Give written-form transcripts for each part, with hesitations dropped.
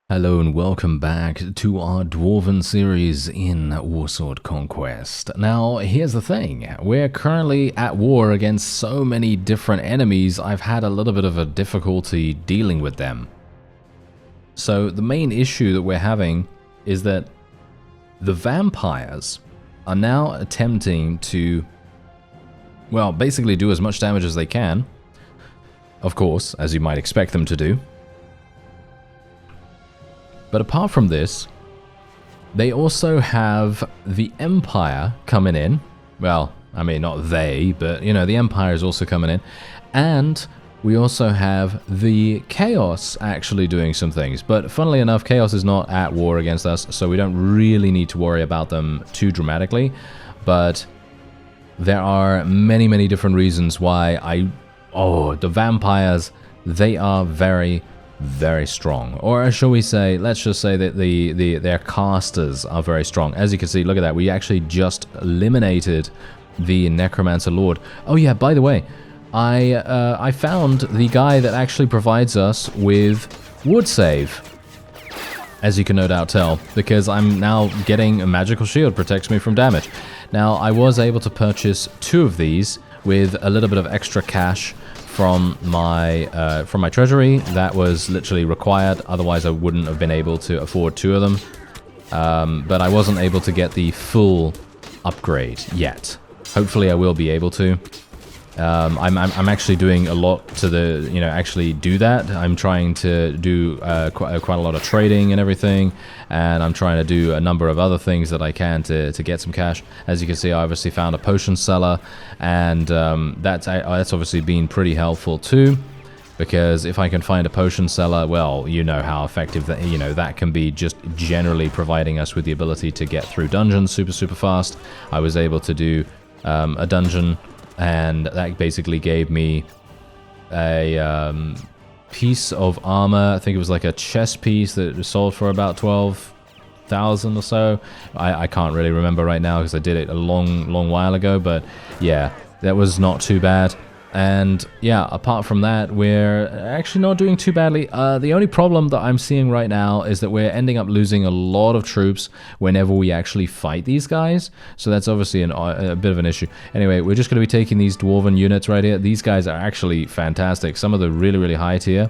Hello and welcome back to our Dwarven series in Warsword Conquest. Now, here's the thing. We're currently at war against so many different enemies, I've had a little bit of a difficulty dealing with them. So the main issue that we're having is that the vampires are now attempting to, well, basically do as much damage as they can. Of course, as you might expect them to do. But apart from this, they also have the Empire coming in. Well, I mean, not they, but, you know, the Empire is also coming in. And we also have the Chaos actually doing some things. But funnily enough, Chaos is not at war against us, so we don't really need to worry about them too dramatically. But there are many, many different reasons why the vampires, they are very strong, or shall we say, let's just say that their casters are very strong. As you can see, look at that, we actually just eliminated the Necromancer Lord. Oh yeah, by the way, I found the guy that actually provides us with wood save, as you can no doubt tell, because I'm now getting a magical shield, protects me from damage. Now, I was able to purchase 2 of these with a little bit of extra cash from my treasury. That was literally required, otherwise I wouldn't have been able to afford 2 of them. But I wasn't able to get the full upgrade yet. Hopefully I will be able to. I'm actually doing a lot to actually do that. I'm trying to do quite a lot of trading and everything, and I'm trying to do a number of other things that I can to get some cash. As you can see, I obviously found a potion seller, and that's obviously been pretty helpful too, because if I can find a potion seller, well, you know how effective that that can be, just generally providing us with the ability to get through dungeons super fast. I was able to do a dungeon, and that basically gave me a piece of armor. I think it was like a chest piece that was sold for about 12,000 or so. I can't really remember right now because I did it a long while ago, but yeah, that was not too bad. And yeah, apart from that, we're actually not doing too badly. The only problem that I'm seeing right now is that we're ending up losing a lot of troops whenever we actually fight these guys. So that's obviously a bit of an issue. Anyway, we're just going to be taking these Dwarven units right here. These guys are actually fantastic. Some of the really high tier.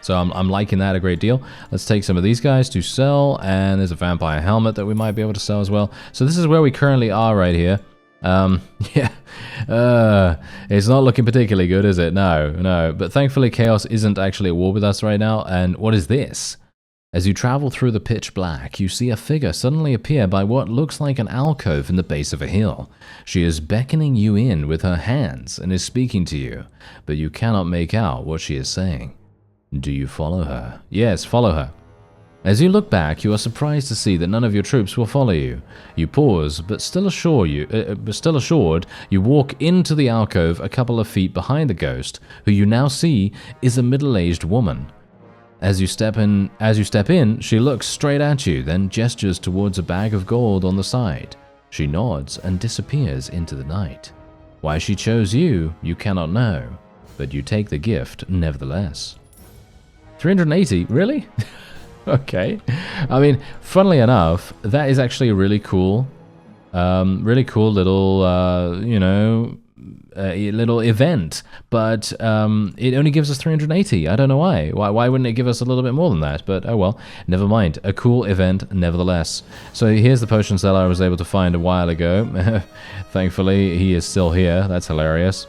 So I'm liking that a great deal. Let's take some of these guys to sell. And there's a vampire helmet that we might be able to sell as well. So this is where we currently are right here. Yeah, it's not looking particularly good, is it? No. But thankfully, Chaos isn't actually at war with us right now. And what is this? As you travel through the pitch black, you see a figure suddenly appear by what looks like an alcove in the base of a hill. She is beckoning you in with her hands and is speaking to you, but you cannot make out what she is saying. Do you follow her? Yes, follow her. As you look back, you are surprised to see that none of your troops will follow you. You pause, but still assured, you walk into the alcove a couple of feet behind the ghost, who you now see is a middle-aged woman. As you step in, she looks straight at you, then gestures towards a bag of gold on the side. She nods and disappears into the night. Why she chose you, you cannot know, but you take the gift nevertheless. 380? Really? Okay. I mean, funnily enough, that is actually a really cool little, little event. But it only gives us 380. I don't know why. Why wouldn't it give us a little bit more than that? But oh well, never mind. A cool event nevertheless. So here's the potion seller I was able to find a while ago. Thankfully, he is still here. That's hilarious.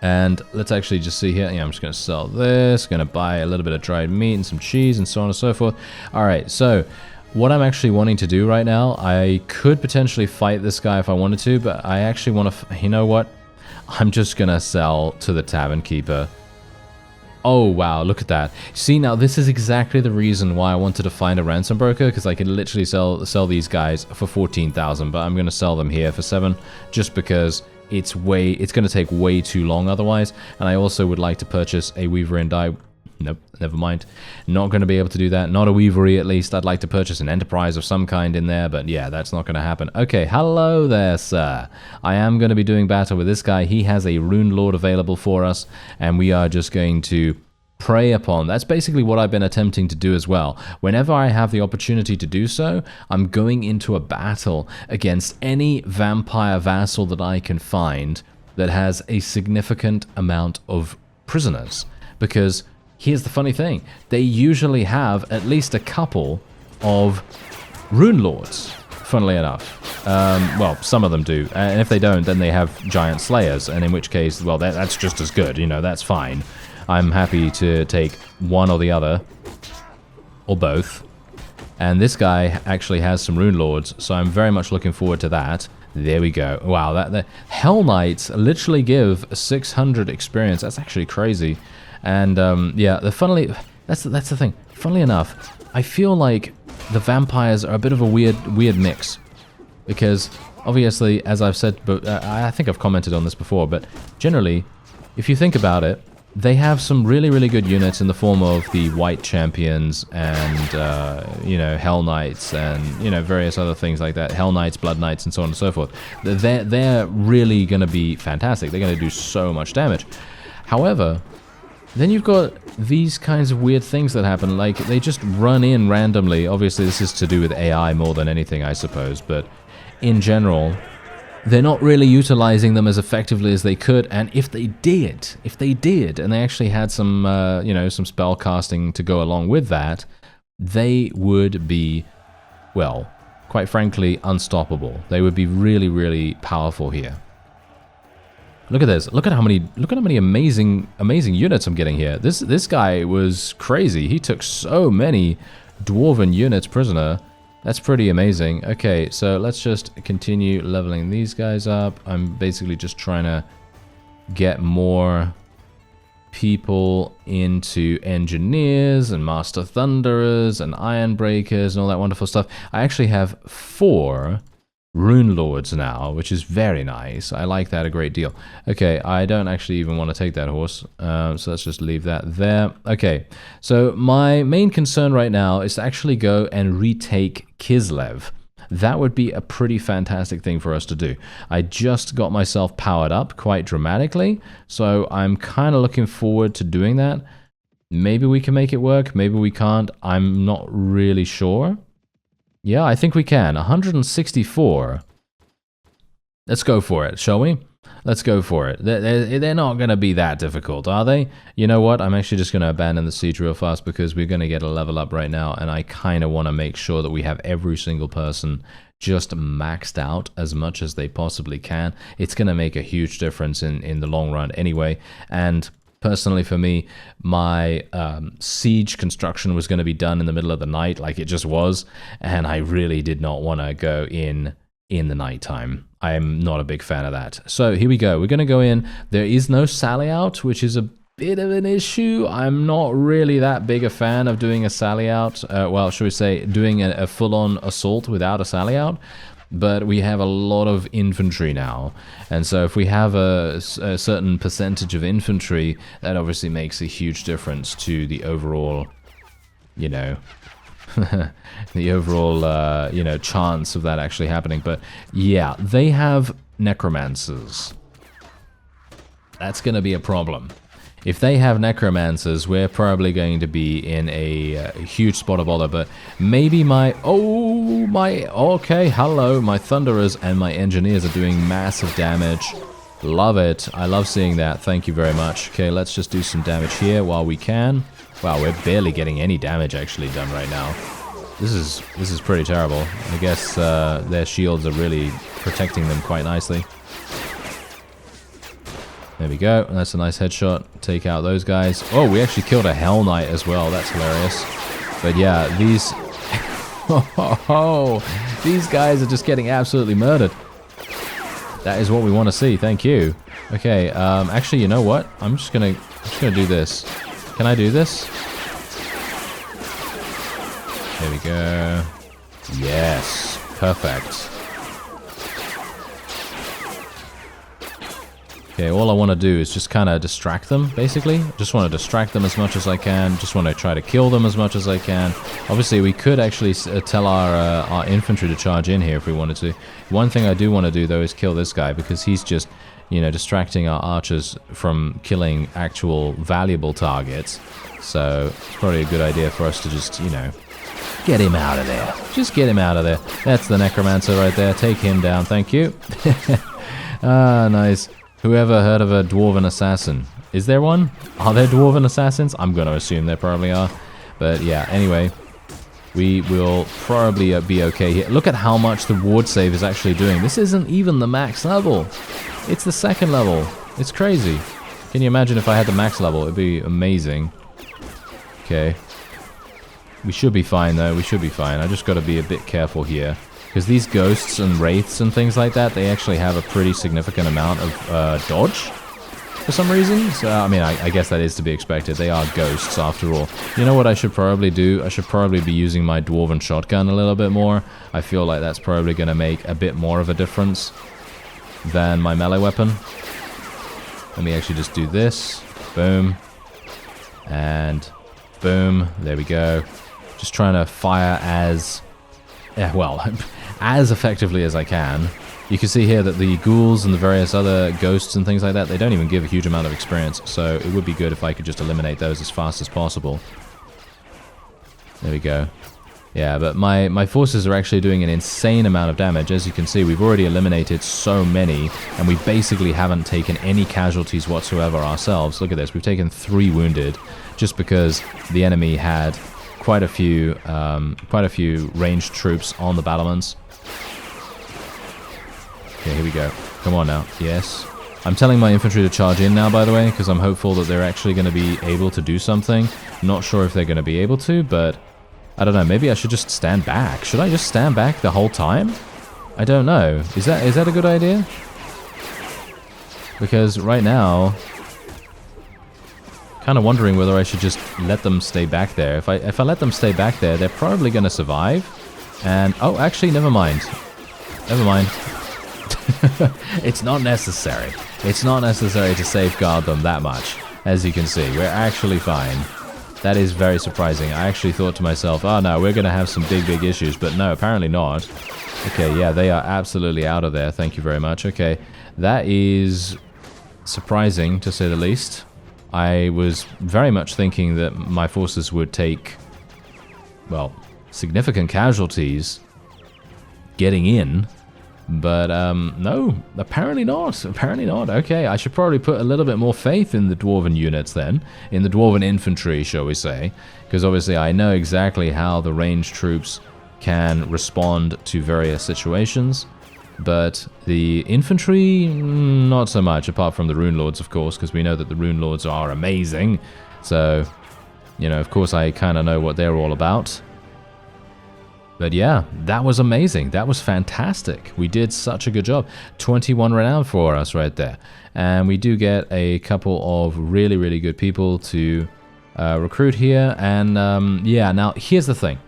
And let's actually just see here. Yeah, I'm just going to sell this. Going to buy a little bit of dried meat and some cheese and so on and so forth. All right, so what I'm actually wanting to do right now, I could potentially fight this guy if I wanted to, but I actually want to, you know what? I'm just going to sell to the tavern keeper. Oh, wow, look at that. See, now this is exactly the reason why I wanted to find a ransom broker, because I could literally sell these guys for 14,000, but I'm going to sell them here for 7, just because it's going to take way too long otherwise. And I also would like to purchase a Weaver and Dye. Nope, never mind. Not going to be able to do that. Not a Weavery, at least. I'd like to purchase an Enterprise of some kind in there, but yeah, that's not going to happen. Okay, hello there, sir. I am going to be doing battle with this guy. He has a Rune Lord available for us, and we are just going to prey upon. That's basically what I've been attempting to do as well. Whenever I have the opportunity to do so, I'm going into a battle against any vampire vassal that I can find that has a significant amount of prisoners. Because here's the funny thing, they usually have at least a couple of rune lords, funnily enough. Well, some of them do, and if they don't, then they have giant slayers, and in which case, well, that's just as good, you know, that's fine. I'm happy to take one or the other, or both, and this guy actually has some rune lords, so I'm very much looking forward to that. There we go. Wow, the Hell Knights literally give 600 experience. That's actually crazy. And yeah, that's the thing. Funnily enough, I feel like the vampires are a bit of a weird mix, because obviously, as I've said, but I think I've commented on this before, but generally, if you think about it, they have some really good units in the form of the white champions and you know, Hell Knights and, you know, various other things like that, Hell Knights, Blood Knights, and so on and so forth. They're really going to be fantastic. They're going to do so much damage. However, then you've got these kinds of weird things that happen, like they just run in randomly. Obviously, this is to do with AI more than anything, I suppose, but in general, they're not really utilizing them as effectively as they could, and if they did, and they actually had some, you know, some spell casting to go along with that, they would be, well, quite frankly, unstoppable. They would be really powerful here. Look at this. Look at how many amazing units I'm getting here. This guy was crazy. He took so many dwarven units prisoner. That's pretty amazing. Okay, so let's just continue leveling these guys up. I'm basically just trying to get more people into engineers and master thunderers and iron breakers and all that wonderful stuff. I actually have 4 rune lords now, which is very nice. I like that a great deal. Okay, I don't actually even want to take that horse, so let's just leave that there. Okay, so my main concern right now is to actually go and retake Kislev. That would be a pretty fantastic thing for us to do. I just got myself powered up quite dramatically, so I'm kind of looking forward to doing that. Maybe we can make it work, maybe we can't. I'm not really sure. Yeah, I think we can. 164. Let's go for it, shall we? Let's go for it. They're not going to be that difficult, are they? You know what? I'm actually just going to abandon the siege real fast because we're going to get a level up right now, and I kind of want to make sure that we have every single person just maxed out as much as they possibly can. It's going to make a huge difference in the long run anyway, and personally for me, my siege construction was going to be done in the middle of the night like it just was, and I really did not want to go in the nighttime. I am not a big fan of that. So here we go. We're going to go in. There is no sally out, which is a bit of an issue. I'm not really that big a fan of doing a sally out. Well, should we say doing a full-on assault without a sally out? But we have a lot of infantry now, and so if we have a certain percentage of infantry, that obviously makes a huge difference to the overall, you know, the overall, you know, chance of that actually happening. But yeah, they have necromancers. That's going to be a problem. If they have necromancers, we're probably going to be in a huge spot of bother, but maybe okay, hello, my thunderers and my engineers are doing massive damage. Love it. I love seeing that. Thank you very much. Okay, let's just do some damage here while we can. Wow, we're barely getting any damage actually done right now. This is pretty terrible. I guess their shields are really protecting them quite nicely. There we go. That's a nice headshot. Take out those guys. Oh, we actually killed a Hell Knight as well. That's hilarious. But yeah, these... these guys are just getting absolutely murdered. That is what we want to see. Thank you. Okay, actually, you know what? I'm just gonna do this. Can I do this? There we go. Yes. Perfect. Okay, all I want to do is just kind of distract them, basically. Just want to distract them as much as I can. Just want to try to kill them as much as I can. Obviously, we could actually tell our infantry to charge in here if we wanted to. One thing I do want to do, though, is kill this guy, because he's just you know, distracting our archers from killing actual valuable targets. So it's probably a good idea for us to just, you know, get him out of there. Just get him out of there. That's the necromancer right there. Take him down. Thank you. Ah, nice. Whoever heard of a dwarven assassin? Is there one? Are there dwarven assassins? I'm going to assume there probably are. But yeah, anyway, we will probably be okay here. Look at how much the ward save is actually doing. This isn't even the max level. It's the second level. It's crazy. Can you imagine if I had the max level? It'd be amazing. Okay. We should be fine though. We should be fine. I just got to be a bit careful here. Because these ghosts and wraiths and things like that, they actually have a pretty significant amount of dodge for some reason. So, I mean, I guess that is to be expected. They are ghosts after all. You know what I should probably do? I should probably be using my dwarven shotgun a little bit more. I feel like that's probably going to make a bit more of a difference than my melee weapon. Let me actually just do this. Boom. And boom. There we go. Just trying to fire as... yeah, well, as effectively as I can. You can see here that the ghouls and the various other ghosts and things like that, they don't even give a huge amount of experience, so it would be good if I could just eliminate those as fast as possible. There we go. Yeah, but my forces are actually doing an insane amount of damage. As you can see, we've already eliminated so many, and we basically haven't taken any casualties whatsoever ourselves. Look at this, we've taken 3 wounded, just because the enemy had quite a few ranged troops on the battlements. Okay, here we go. Come on now. Yes. I'm telling my infantry to charge in now, by the way, because I'm hopeful that they're actually going to be able to do something. Not sure if they're going to be able to, but I don't know. Maybe I should just stand back. Should I just stand back the whole time? I don't know. Is that a good idea? Because right now, kind of wondering whether I should just let them stay back there. If I let them stay back there, they're probably going to survive. And oh, actually, never mind. Never mind. It's not necessary. It's not necessary to safeguard them that much. As you can see, we're actually fine. That is very surprising. I actually thought to myself, oh no, we're going to have some big issues, but no, apparently not. Okay, yeah, they are absolutely out of there. Thank you very much. Okay, that is surprising, to say the least. I was very much thinking that my forces would take, well, significant casualties getting in. But, no, apparently not. Apparently not. Okay, I should probably put a little bit more faith in the dwarven units then. In the dwarven infantry, shall we say. Because obviously I know exactly how the ranged troops can respond to various situations. But the infantry, not so much, apart from the Rune Lords, of course, because we know that the Rune Lords are amazing. So, you know, of course I kind of know what they're all about. But yeah, that was amazing. That was fantastic. We did such a good job. 21 renown for us right there. And we do get a couple of really good people to recruit here. And yeah, now here's the thing.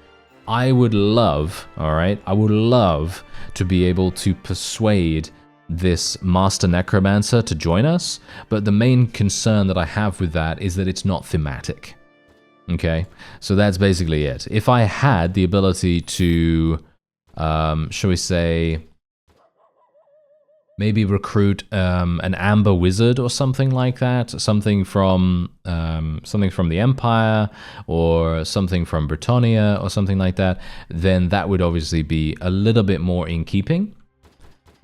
I would love, alright, I would love to be able to persuade this Master Necromancer to join us. But the main concern that I have with that is that it's not thematic. Okay, so that's basically it. If I had the ability to, shall we say, maybe recruit an Amber Wizard or something like that, something from the Empire or something from Britannia or something like that, then that would obviously be a little bit more in keeping.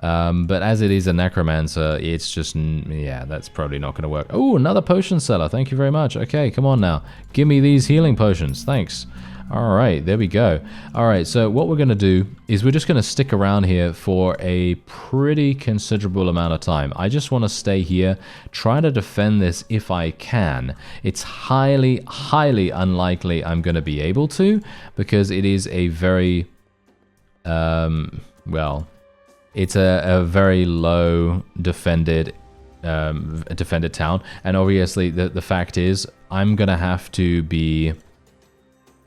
But as it is a necromancer, it's just, yeah, that's probably not going to work. Oh, another potion seller. Thank you very much. Okay, come on now. Give me these healing potions. Thanks. All right, there we go. All right, so what we're going to do is we're just going to stick around here for a pretty considerable amount of time. I just want to stay here, try to defend this if I can. It's highly unlikely I'm going to be able to, because it is a very, well... it's a very low defended town, and obviously the fact is I'm gonna have to be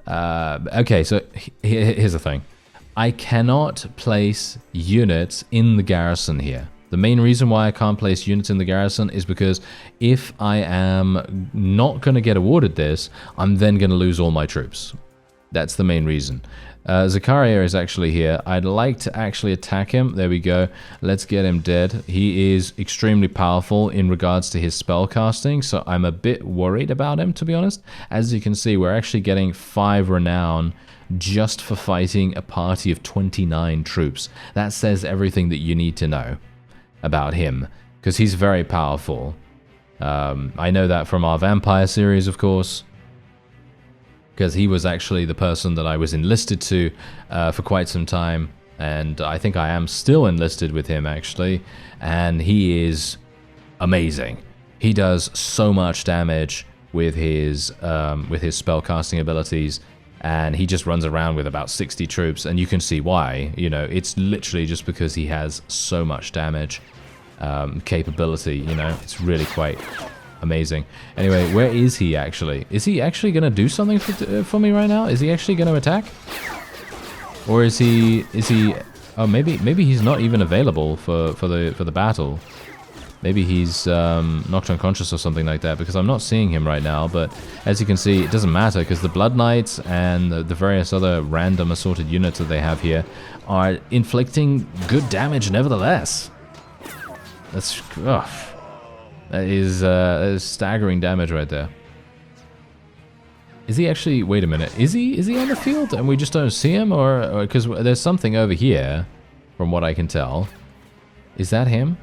okay, so here's the thing. I cannot place units in the garrison here. The main reason why I can't place units in the garrison is because if I am not gonna get awarded this, I'm then gonna lose all my troops. That's the main reason. Zakaria is actually here. I'd like to actually attack him. There we go. Let's get him dead. He is extremely powerful in regards to his spell casting, so I'm a bit worried about him, to be honest. As you can see, we're actually getting 5 renown just for fighting a party of 29 troops. That says everything that you need to know about him, because he's very powerful. I know that from our Vampire series, of course, because he was actually the person that I was enlisted to for quite some time, and I think I am still enlisted with him, actually, and he is amazing. He does so much damage with his spellcasting abilities, and he just runs around with about 60 troops, and you can see why. You know, it's literally just because he has so much damage capability, you know. It's really quite amazing. Anyway, where is he actually? Is he actually going to do something for me right now? Is he actually going to attack? Or is he oh, maybe he's not even available for the battle. Maybe he's knocked unconscious or something like that, because I'm not seeing him right now. But as you can see, it doesn't matter, because the Blood Knights and the various other random assorted units that they have here are inflicting good damage nevertheless. That's that is staggering damage right there. Is he actually? Wait a minute. Is he on the field and we just don't see him, or because there's something over here, from what I can tell. Is that him?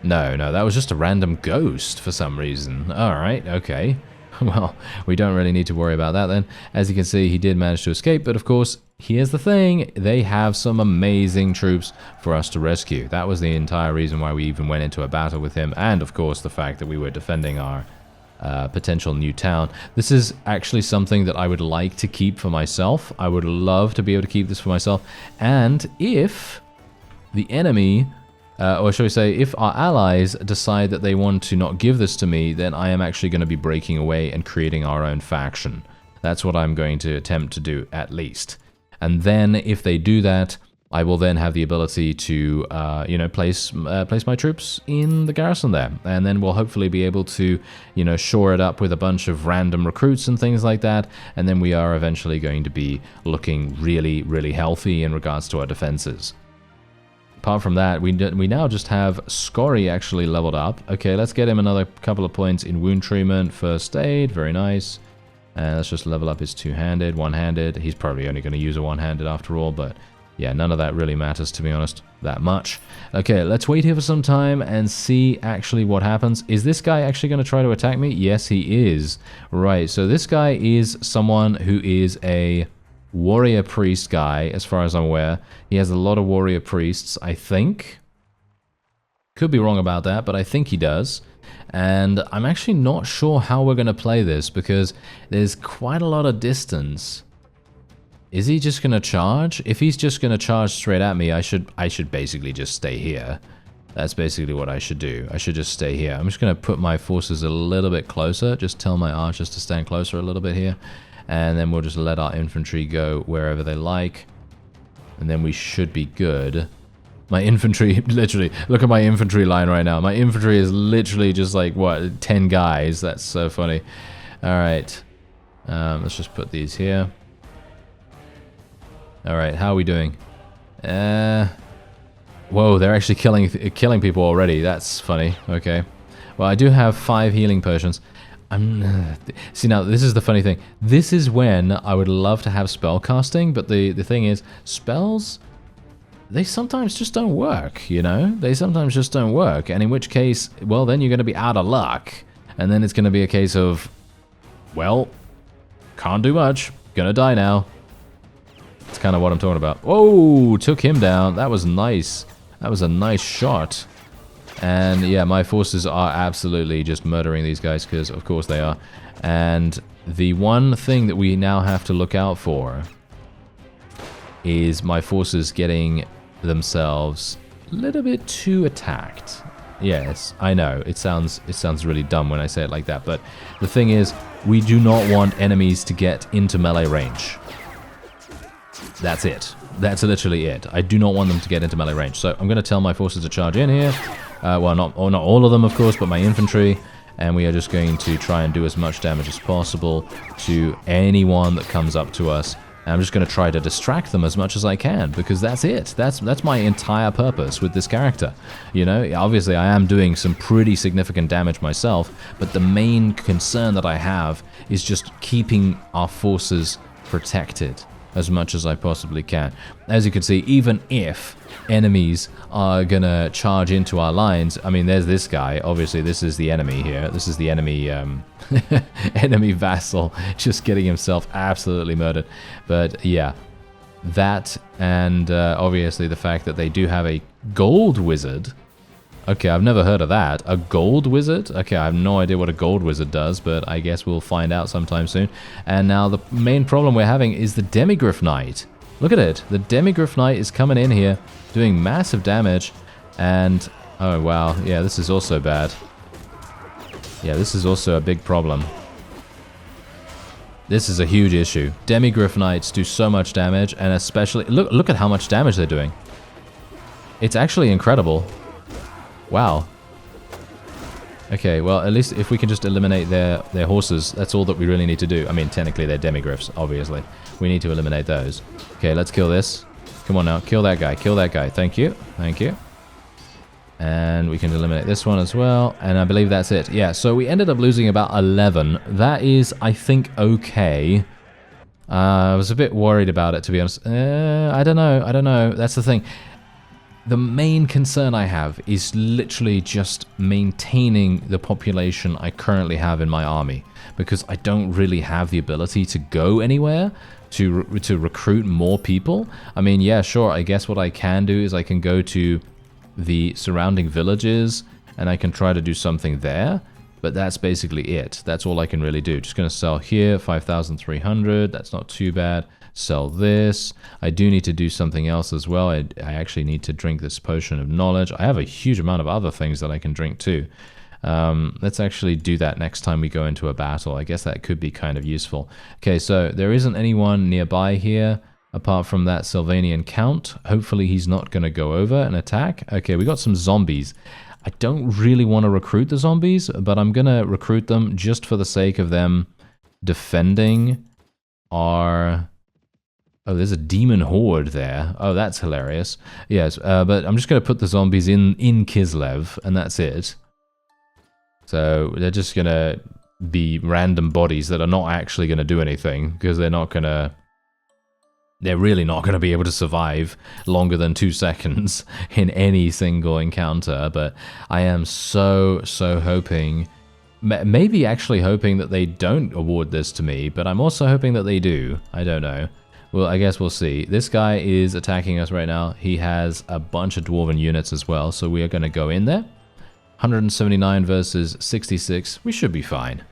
No, that was just a random ghost for some reason. Alright, okay. Well, we don't really need to worry about that then. As you can see, he did manage to escape, but of course, here's the thing. They have some amazing troops for us to rescue. That was the entire reason why we even went into a battle with him, and of course, the fact that we were defending our potential new town. This is actually something that I would like to keep for myself. I would love to be able to keep this for myself, and if the enemy... or shall we say, if our allies decide that they want to not give this to me, then I am actually going to be breaking away and creating our own faction. That's what I'm going to attempt to do, at least. And then, if they do that, I will then have the ability to, you know, place my troops in the garrison there. And then we'll hopefully be able to, you know, shore it up with a bunch of random recruits and things like that. And then we are eventually going to be looking really, really healthy in regards to our defenses. Apart from that, we now just have Scory actually leveled up. Okay, let's get him another couple of points in wound treatment, first aid, very nice. And let's just level up his two-handed, one-handed. He's probably only going to use a one-handed after all, but yeah, none of that really matters, to be honest, that much. Okay, let's wait here for some time and see actually what happens. Is this guy actually going to try to attack me? Yes, he is. Right, so this guy is someone who is a warrior priest guy, as far as I'm aware. He has a lot of warrior priests, I think. Could be wrong about that, but I think he does. And I'm actually not sure how we're going to play this, because there's quite a lot of distance. Is he just going to charge? If he's just going to charge straight at me, I should basically just stay here. That's basically what I should do. I should just stay here. I'm just going to put my forces a little bit closer. Just tell my archers to stand closer a little bit here. And then we'll just let our infantry go wherever they like. And then we should be good. My infantry, literally, look at my infantry line right now. My infantry is literally just like, what, 10 guys. That's so funny. Alright. Let's just put these here. Alright, how are we doing? Whoa, they're actually killing people already. That's funny. Okay. Well, I do have 5 healing potions. See, now, this is the funny thing. This is when I would love to have spell casting, but the thing is, spells, they sometimes just don't work, you know? They sometimes just don't work, and in which case, well, then you're going to be out of luck. And then it's going to be a case of, well, can't do much, gonna die now. That's kind of what I'm talking about. Whoa, took him down. That was nice. That was a nice shot. And yeah, my forces are absolutely just murdering these guys, because of course they are. And the one thing that we now have to look out for is my forces getting themselves a little bit too attacked. Yes, I know, it sounds really dumb when I say it like that, but the thing is, we do not want enemies to get into melee range. That's it. That's literally it. I do not want them to get into melee range. So I'm going to tell my forces to charge in here. Well, not all of them, of course, but my infantry. And we are just going to try and do as much damage as possible to anyone that comes up to us And I'm just going to try to distract them as much as I can, because that's it. That's my entire purpose with this character. You know, obviously I am doing some pretty significant damage myself, but the main concern that I have is just keeping our forces protected as much as I possibly can. As you can see, even if enemies are gonna charge into our lines, I mean, there's this guy. Obviously, this is the enemy here. This is the enemy enemy vassal just getting himself absolutely murdered. But yeah, that and obviously the fact that they do have a gold wizard. Okay, I've never heard of that. A gold wizard? Okay, I have no idea what a gold wizard does, but I guess we'll find out sometime soon. And now the main problem we're having is the Demigryph Knight. Look at it. The Demigryph Knight is coming in here, doing massive damage. And, oh wow, yeah, this is also bad. Yeah, this is also a big problem. This is a huge issue. Demigryph Knights do so much damage, and especially... Look at how much damage they're doing. It's actually incredible. Wow. Okay, well, at least if we can just eliminate their horses, that's all that we really need to do. I mean, technically they're demigryphs, obviously. We need to eliminate those. Okay, let's kill this. Come on now, kill that guy, kill that guy. Thank you, thank you. And we can eliminate this one as well, and I believe that's it. Yeah, so we ended up losing about 11. That is, I think, okay. I was a bit worried about it, to be honest. I don't know. That's the thing. The main concern I have is literally just maintaining the population I currently have in my army, because I don't really have the ability to go anywhere to recruit more people. I mean, yeah, sure, I guess what I can do is I can go to the surrounding villages and I can try to do something there, but that's basically it. That's all I can really do. Just going to sell here, 5,300, that's not too bad. Sell this. I do need to do something else as well. I actually need to drink this potion of knowledge. I have a huge amount of other things that I can drink too. Let's actually do that next time we go into a battle. I guess that could be kind of useful. Okay, so there isn't anyone nearby here apart from that Sylvanian Count. Hopefully he's not going to go over and attack. Okay, we got some zombies. I don't really want to recruit the zombies, but I'm going to recruit them just for the sake of them defending our... Oh, there's a demon horde there. Oh, that's hilarious. Yes, but I'm just going to put the zombies in Kislev, and that's it. So they're just going to be random bodies that are not actually going to do anything, because they're not going to... They're really not going to be able to survive longer than 2 seconds in any single encounter, but I am so hoping... Maybe actually hoping that they don't award this to me, but I'm also hoping that they do. I don't know. Well, I guess we'll see. This guy is attacking us right now. He has a bunch of dwarven units as well, so we are going to go in there. 179 versus 66. We should be fine.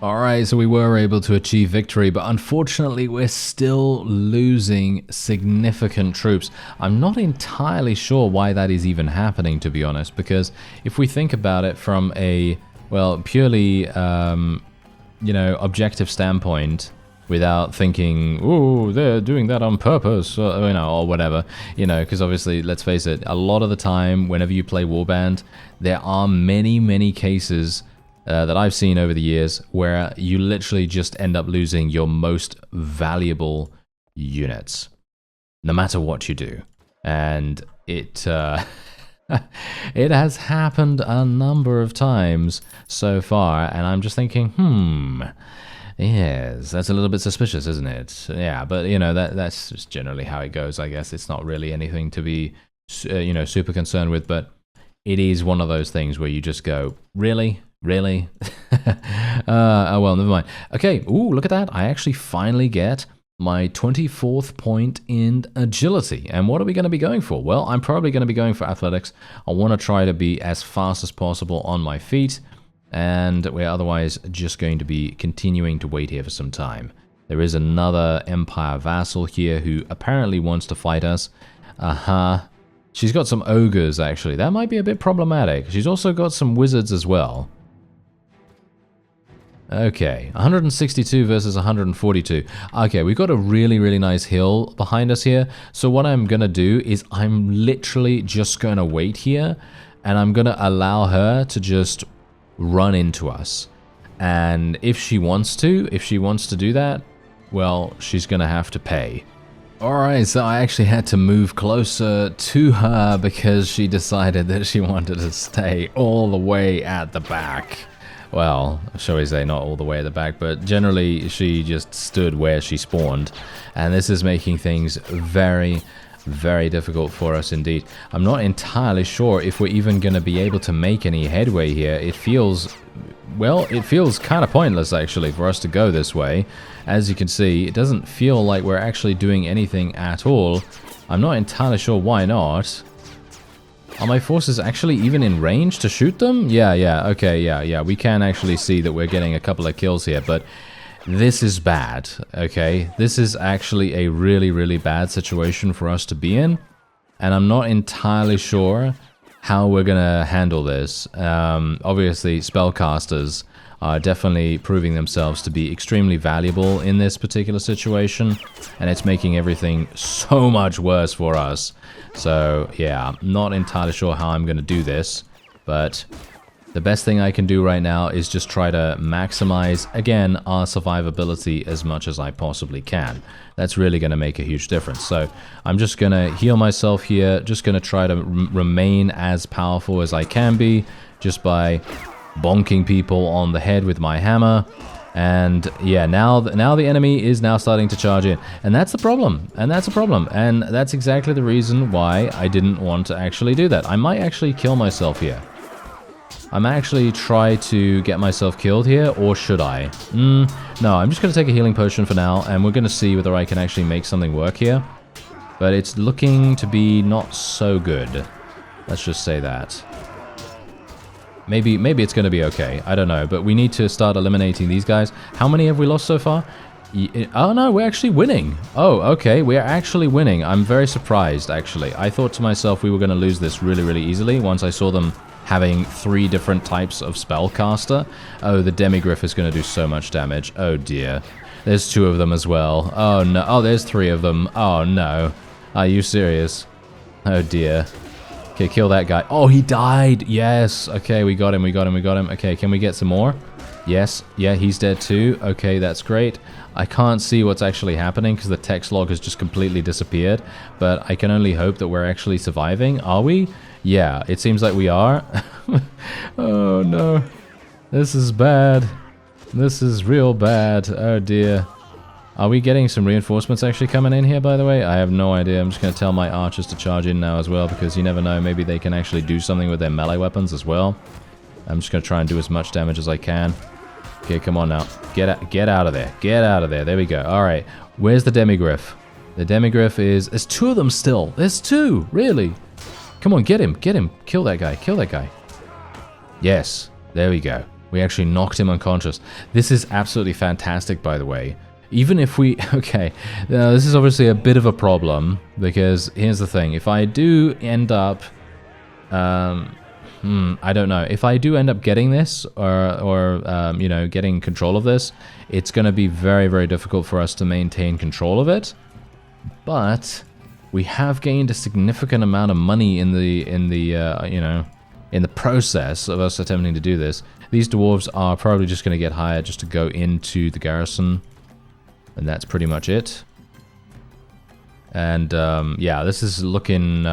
Alright, so we were able to achieve victory, but unfortunately we're still losing significant troops. I'm not entirely sure why that is even happening, to be honest, because if we think about it from a, well, purely, you know, objective standpoint, without thinking, oh, they're doing that on purpose, or, you know, or whatever, you know, because obviously, let's face it, a lot of the time, whenever you play Warband, there are many cases that I've seen over the years where you literally just end up losing your most valuable units, no matter what you do. And it it has happened a number of times so far, and I'm just thinking, yes, that's a little bit suspicious, isn't it? Yeah, but you know, that's just generally how it goes, I guess. It's not really anything to be, you know, super concerned with, but it is one of those things where you just go, really? Really? Oh, well, never mind. Okay, ooh, look at that. I actually finally get my 24th point in agility. And what are we going to be going for? Well, I'm probably going to be going for athletics. I want to try to be as fast as possible on my feet. And we're otherwise just going to be continuing to wait here for some time. There is another Empire vassal here who apparently wants to fight us. She's got some ogres, actually. That might be a bit problematic. She's also got some wizards as well. Okay, 162 versus 142. Okay, we've got a really nice hill behind us here. So what I'm going to do is I'm literally just going to wait here. And I'm going to allow her to just run into us. And if she wants to do that, well, she's gonna have to pay. Alright, so I actually had to move closer to her because she decided that she wanted to stay all the way at the back. Well, shall we say not all the way at the back, but generally she just stood where she spawned. And this is making things very, very difficult for us indeed. I'm not entirely sure if we're even going to be able to make any headway here. It feels... well, it feels kind of pointless, actually, for us to go this way. As you can see, it doesn't feel like we're actually doing anything at all. I'm not entirely sure why not. Are my forces actually even in range to shoot them? Yeah, okay, yeah. We can actually see that we're getting a couple of kills here, but this is bad, okay? This is actually a really, really bad situation for us to be in, and I'm not entirely sure how we're gonna handle this. Obviously, spellcasters are definitely proving themselves to be extremely valuable in this particular situation, and it's making everything so much worse for us. So, yeah, not entirely sure how I'm gonna do this, but the best thing I can do right now is just try to maximize, again, our survivability as much as I possibly can. That's really going to make a huge difference. So I'm just going to heal myself here, just going to try to remain as powerful as I can be, just by bonking people on the head with my hammer. And yeah, now the enemy is now starting to charge in. And that's the problem. And that's a problem. And that's exactly the reason why I didn't want to actually do that. I might actually kill myself here. I'm actually try to get myself killed here, or should I? No, I'm just going to take a healing potion for now, and we're going to see whether I can actually make something work here. But it's looking to be not so good. Let's just say that. Maybe it's going to be okay. I don't know, but we need to start eliminating these guys. How many have we lost so far? Oh no, we're actually winning. Oh, okay, we're actually winning. I'm very surprised, actually. I thought to myself we were going to lose this really, really easily once I saw them having 3 different types of spellcaster. Oh, the Demigryph is going to do so much damage. Oh dear. There's 2 of them as well. Oh no. Oh, there's 3 of them. Oh no. Are you serious? Oh dear. Okay, kill that guy. Oh, he died. Yes. Okay, we got him. Okay, can we get some more? Yes. Yeah, he's dead too. Okay, that's great. I can't see what's actually happening because the text log has just completely disappeared. But I can only hope that we're actually surviving. Are we? Yeah, it seems like we are. Oh no. This is bad. This is real bad. Oh dear. Are we getting some reinforcements actually coming in here, by the way? I have no idea. I'm just going to tell my archers to charge in now as well, because you never know. Maybe they can actually do something with their melee weapons as well. I'm just going to try and do as much damage as I can. Okay, come on now. Get out of there. Get out of there. There we go. Alright. Where's the Demigryph? The Demigryph is... There's 2 of them still. There's 2. Really? Come on, get him. Get him. Kill that guy. Kill that guy. Yes. There we go. We actually knocked him unconscious. This is absolutely fantastic, by the way. Even if we... Okay. Now, this is obviously a bit of a problem, because here's the thing. If I do end up... I don't know. If I do end up getting this, or you know, getting control of this, it's going to be very, very difficult for us to maintain control of it. But we have gained a significant amount of money in the you know, in the process of us attempting to do this. These dwarves are probably just going to get hired just to go into the garrison, and that's pretty much it. And yeah, this is looking...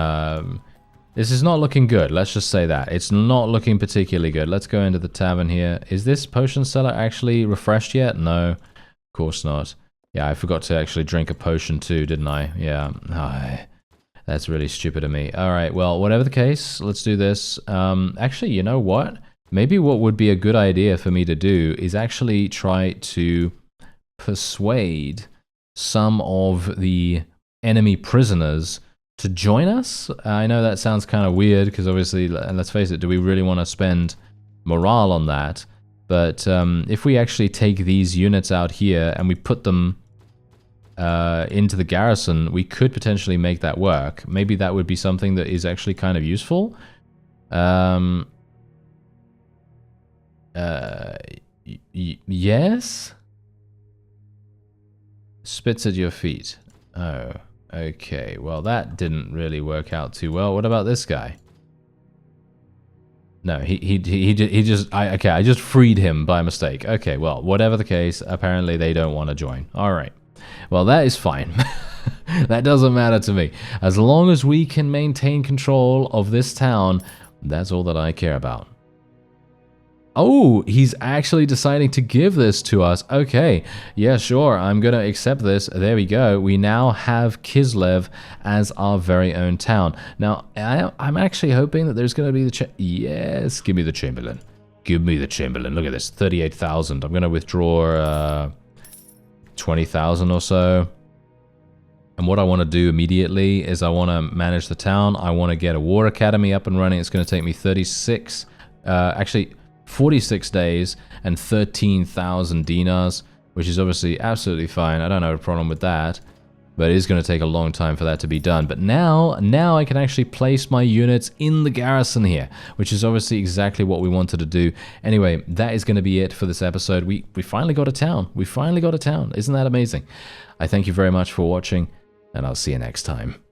this is not looking good, let's just say that. It's not looking particularly good. Let's go into the tavern here. Is this potion seller actually refreshed yet? No, of course not. Yeah, I forgot to actually drink a potion too, didn't I? Yeah. Oh, that's really stupid of me. Alright, well, whatever the case, let's do this. Actually, you know what? Maybe what would be a good idea for me to do is actually try to persuade some of the enemy prisoners to join us. I know that sounds kind of weird, because obviously, let's face it, do we really want to spend morale on that? But if we actually take these units out here and we put them into the garrison, we could potentially make that work. Maybe that would be something that is actually kind of useful. Yes? Spits at your feet. Oh, okay. Well, that didn't really work out too well. What about this guy? No, he just... Okay, I just freed him by mistake. Okay, well, whatever the case, apparently they don't want to join. Alright. Well, that is fine. That doesn't matter to me. As long as we can maintain control of this town, that's all that I care about. Oh, he's actually deciding to give this to us. Okay, yeah, sure, I'm going to accept this. There we go. We now have Kislev as our very own town. Now, I'm actually hoping that there's going to be the... Yes, give me the Chamberlain. Give me the Chamberlain. Look at this, 38,000. I'm going to withdraw 20,000 or so. And what I want to do immediately is I want to manage the town. I want to get a war academy up and running. It's going to take me 46 days and 13,000 dinars, which is obviously absolutely fine. I don't have a problem with that, but it is going to take a long time for that to be done. But now I can actually place my units in the garrison here, which is obviously exactly what we wanted to do. Anyway, that is going to be it for this episode. We finally got a town. We finally got a town. Isn't that amazing? I thank you very much for watching, and I'll see you next time.